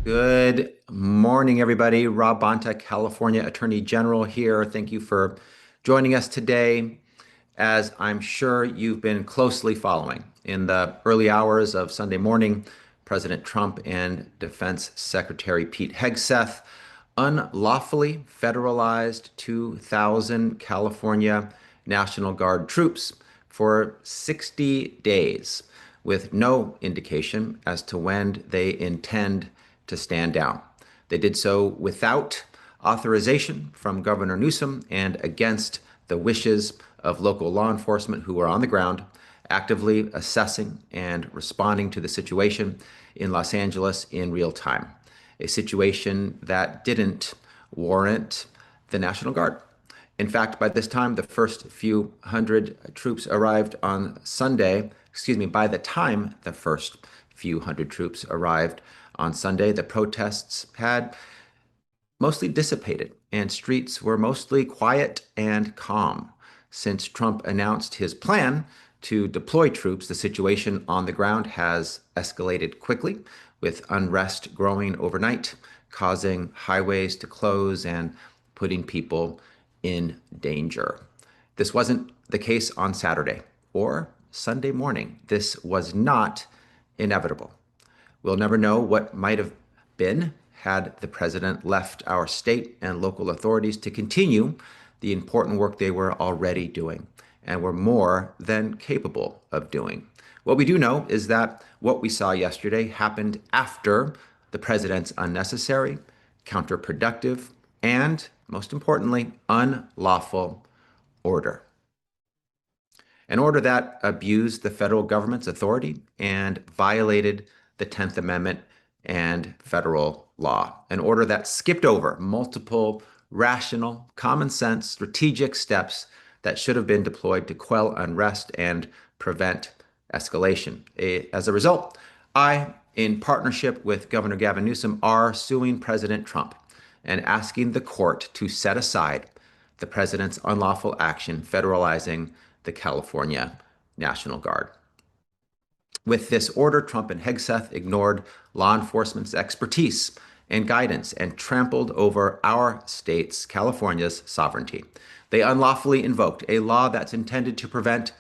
Good morning, everybody. Rob Bonta, California Attorney General here. Thank you for joining us today. As I'm sure you've been closely following, in the early hours of Sunday morning, President Trump and Defense Secretary Pete Hegseth unlawfully federalized 2,000 California National Guard troops for 60 days with no indication as to when they intend to stand down. They did so without authorization from Governor Newsom and against the wishes of local law enforcement who were on the ground, actively assessing and responding to the situation in Los Angeles in real time. A situation that didn't warrant the National Guard. In fact, by this time, the first few hundred troops arrived on Sunday. Excuse me, by the time the first few hundred troops arrived on Sunday, the protests had mostly dissipated and streets were mostly quiet and calm. Since Trump announced his plan to deploy troops, the situation on the ground has escalated quickly, with unrest growing overnight, causing highways to close and putting people in danger. This wasn't the case on Saturday or Sunday morning. This was not inevitable. We'll never know what might have been had the president left our state and local authorities to continue the important work they were already doing and were more than capable of doing. What we do know is that what we saw yesterday happened after the president's unnecessary, counterproductive, and, most importantly, unlawful order. An order that abused the federal government's authority and violated the 10th Amendment and federal law. An order that skipped over multiple rational, common sense, strategic steps that should have been deployed to quell unrest and prevent escalation. As a result, I, in partnership with Governor Gavin Newsom, are suing President Trump and asking the court to set aside the president's unlawful action federalizing the California National Guard. With this order, Trump and Hegseth ignored law enforcement's expertise and guidance and trampled over our state's, California's, sovereignty. They unlawfully invoked a law that's intended to prevent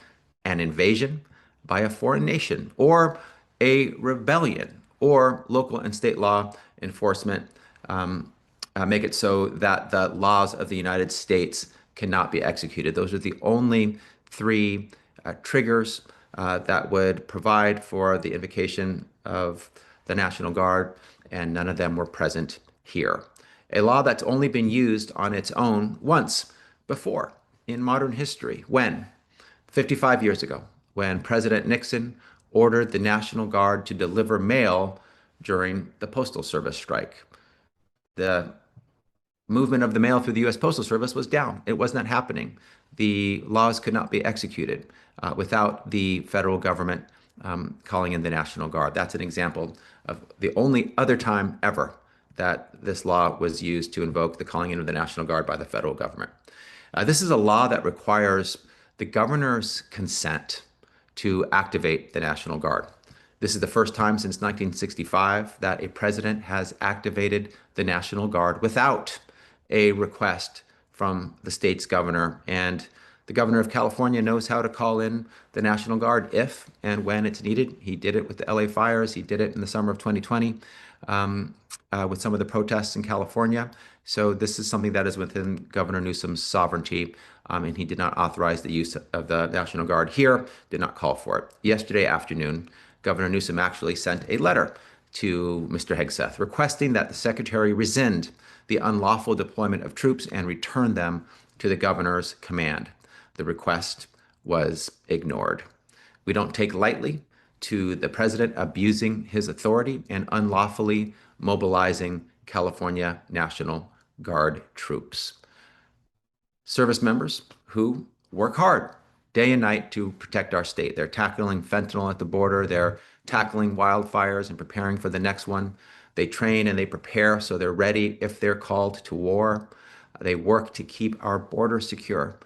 an invasion by a foreign nation or a rebellion, or local and state law enforcement make it so that the laws of the United States cannot be executed. Those are the only three triggers that would provide for the invocation of the National Guard, and none of them were present here. A law that's only been used on its own once before in modern history, when 55 years ago, when President Nixon ordered the National Guard to deliver mail during the Postal Service strike. The movement of the mail through the U.S. Postal Service was down. It was not happening. The laws could not be executed without the federal government calling in the National Guard. That's an example of the only other time ever that this law was used to invoke the calling in of the National Guard by the federal government. This is a law that requires the governor's consent to activate the National Guard. This is the first time since 1965 that a president has activated the National Guard without a request from the state's governor. And the governor of California knows how to call in the National Guard if and when it's needed. He did it with the LA fires. He did it in the summer of 2020 with some of the protests in California. So this is something that is within Governor Newsom's sovereignty, and he did not authorize the use of the National Guard here, did not call for it. Yesterday afternoon, Governor Newsom actually sent a letter to Mr. Hegseth requesting that the secretary rescind the unlawful deployment of troops and return them to the governor's command. The request was ignored. We don't take lightly to the president abusing his authority and unlawfully mobilizing California National Guard troops. Service members who work hard day and night to protect our state. They're tackling fentanyl at the border. They're tackling wildfires and preparing for the next one. They train and they prepare so they're ready if they're called to war. They work to keep our border secure.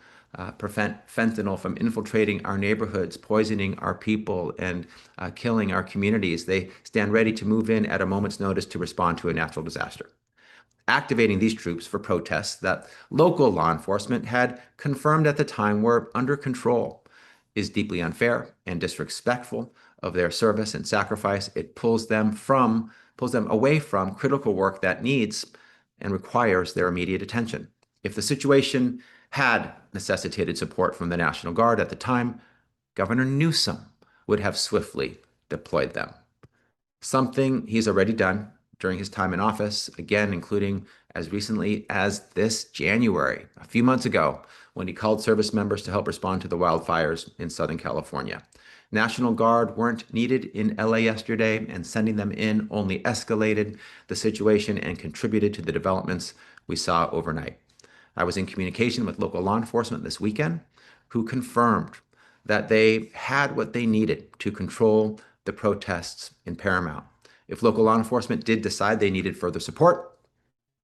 prevent fentanyl from infiltrating our neighborhoods, poisoning our people, and killing our communities. They stand ready to move in at a moment's notice to respond to a natural disaster. Activating these troops for protests that local law enforcement had confirmed at the time were under control is deeply unfair and disrespectful of their service and sacrifice. It pulls them away from critical work that needs and requires their immediate attention. If the situation had necessitated support from the National Guard at the time, Governor Newsom would have swiftly deployed them, something he's already done during his time in office, again, including as recently as this January, a few months ago, when he called service members to help respond to the wildfires in Southern California. National Guard weren't needed in LA yesterday, and sending them in only escalated the situation and contributed to the developments we saw overnight. I was in communication with local law enforcement this weekend, who confirmed that they had what they needed to control the protests in Paramount. If local law enforcement did decide they needed further support,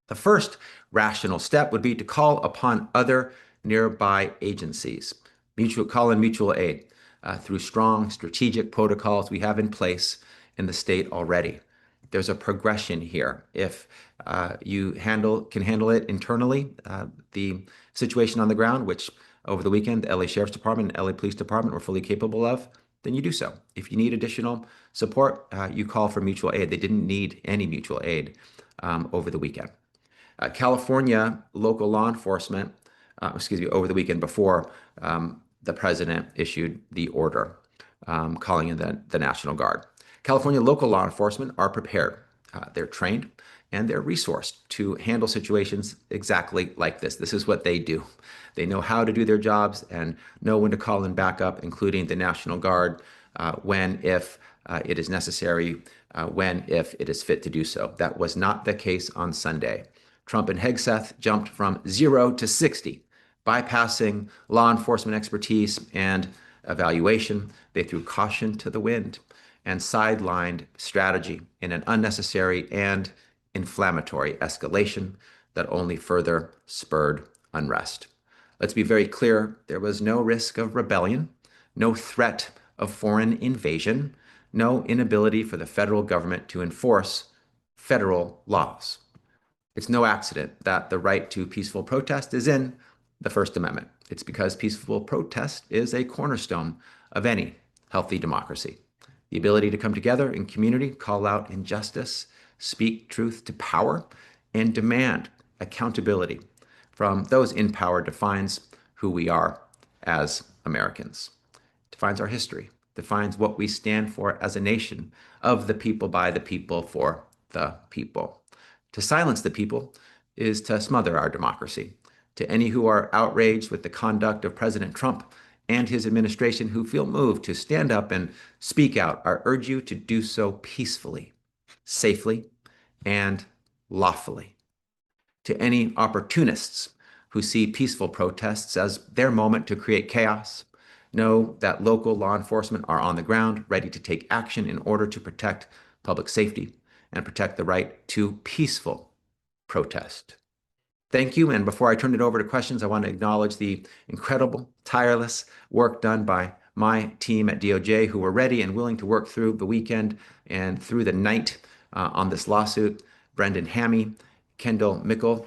the first rational step would be to call upon other nearby agencies, call in mutual aid through strong strategic protocols we have in place in the state already. There's a progression here. If you can handle it internally, the situation on the ground, which over the weekend the LA Sheriff's Department and LA Police Department were fully capable of, then you do so. If you need additional support, you call for mutual aid. They didn't need any mutual aid over the weekend. California local law enforcement, over the weekend before the president issued the order calling in the National Guard. California local law enforcement are prepared. They're trained and they're resourced to handle situations exactly like this. This is what they do. They know how to do their jobs and know when to call in backup, including the National Guard, when, if it is necessary, when, if it is fit to do so. That was not the case on Sunday. Trump and Hegseth jumped from 0 to 60, bypassing law enforcement expertise and evaluation. They threw caution to the wind and sidelined strategy in an unnecessary and inflammatory escalation that only further spurred unrest. Let's be very clear, there was no risk of rebellion, no threat of foreign invasion, no inability for the federal government to enforce federal laws. It's no accident that the right to peaceful protest is in the First Amendment. It's because peaceful protest is a cornerstone of any healthy democracy. The ability to come together in community, call out injustice, speak truth to power, and demand accountability from those in power defines who we are as Americans, defines our history, defines what we stand for as a nation of the people, by the people, for the people. To silence the people is to smother our democracy. To any who are outraged with the conduct of President Trump and his administration, who feel moved to stand up and speak out, I urge you to do so peacefully, safely, and lawfully. To any opportunists who see peaceful protests as their moment to create chaos, know that local law enforcement are on the ground, ready to take action in order to protect public safety and protect the right to peaceful protest. Thank you. And before I turn it over to questions, I want to acknowledge the incredible, tireless work done by my team at DOJ, who were ready and willing to work through the weekend and through the night on this lawsuit. Brendan Hammy, Kendall Mickle,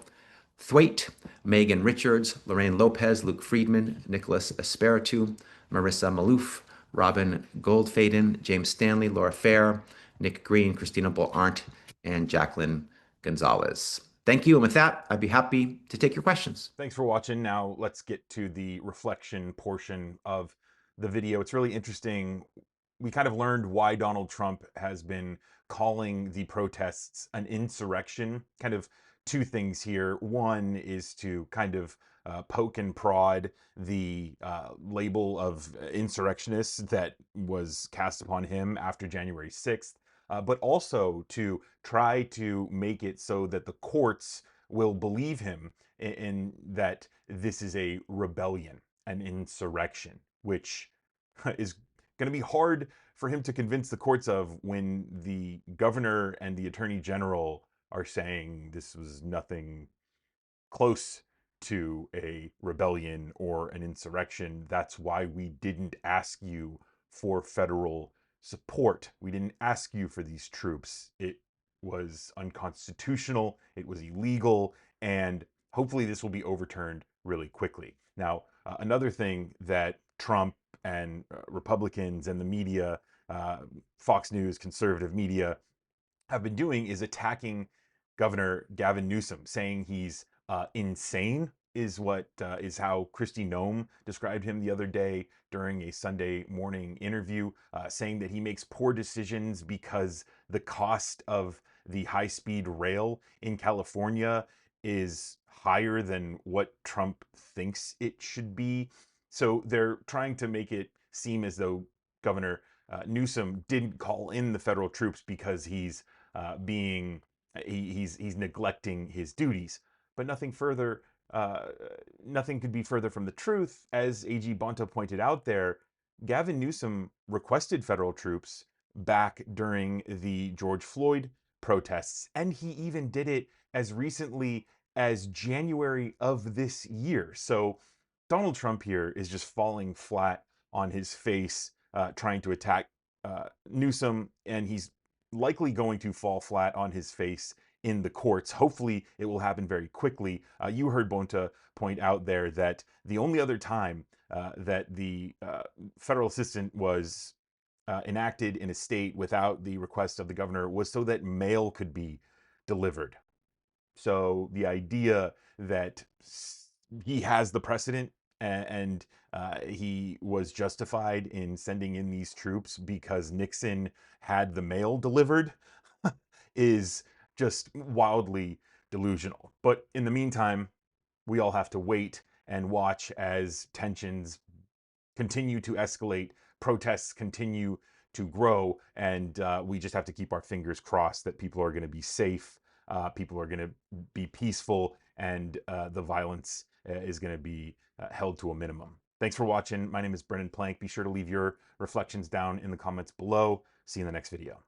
Thwaite, Megan Richards, Lorraine Lopez, Luke Friedman, Nicholas Espiritu, Marissa Malouf, Robin Goldfaden, James Stanley, Laura Fair, Nick Green, Christina Bull-Arndt, and Jacqueline Gonzalez. Thank you. And with that, I'd be happy to take your questions. Thanks for watching. Now let's get to the reflection portion of the video. It's really interesting. We kind of learned why Donald Trump has been calling the protests an insurrection. Kind of two things here. One is to kind of poke and prod the label of insurrectionist that was cast upon him after January 6th, but also to try to make it so that the courts will believe him in that this is a rebellion, an insurrection, which is going to be hard for him to convince the courts of when the governor and the attorney general are saying this was nothing close to a rebellion or an insurrection. That's why we didn't ask you for federal support. We didn't ask you for these troops. It was unconstitutional, it was illegal, and hopefully this will be overturned really quickly. Now, another thing that Trump and Republicans and the media, uh, Fox News, conservative media, have been doing is attacking Governor Gavin Newsom, saying he's insane. Is how Kristi Noem described him the other day during a Sunday morning interview, saying that he makes poor decisions because the cost of the high-speed rail in California is higher than what Trump thinks it should be. So they're trying to make it seem as though Governor Newsom didn't call in the federal troops because being he's neglecting his duties. But uh, nothing could be further from the truth. As AG Bonta pointed out there, Gavin Newsom requested federal troops back during the George Floyd protests, and he even did it as recently as January of this year. So Donald Trump here is just falling flat on his face, trying to attack Newsom, and he's likely going to fall flat on his face in the courts. Hopefully, it will happen very quickly. You heard Bonta point out there that the only other time that the federal assistant was enacted in a state without the request of the governor was so that mail could be delivered. So the idea that he has the precedent and he was justified in sending in these troops because Nixon had the mail delivered is just wildly delusional. But in the meantime, we all have to wait and watch as tensions continue to escalate, protests continue to grow, and we just have to keep our fingers crossed that people are going to be safe, people are going to be peaceful, and the violence is going to be held to a minimum. Thanks for watching. My name is Brennan Plank. Be sure to leave your reflections down in the comments below. See you in the next video.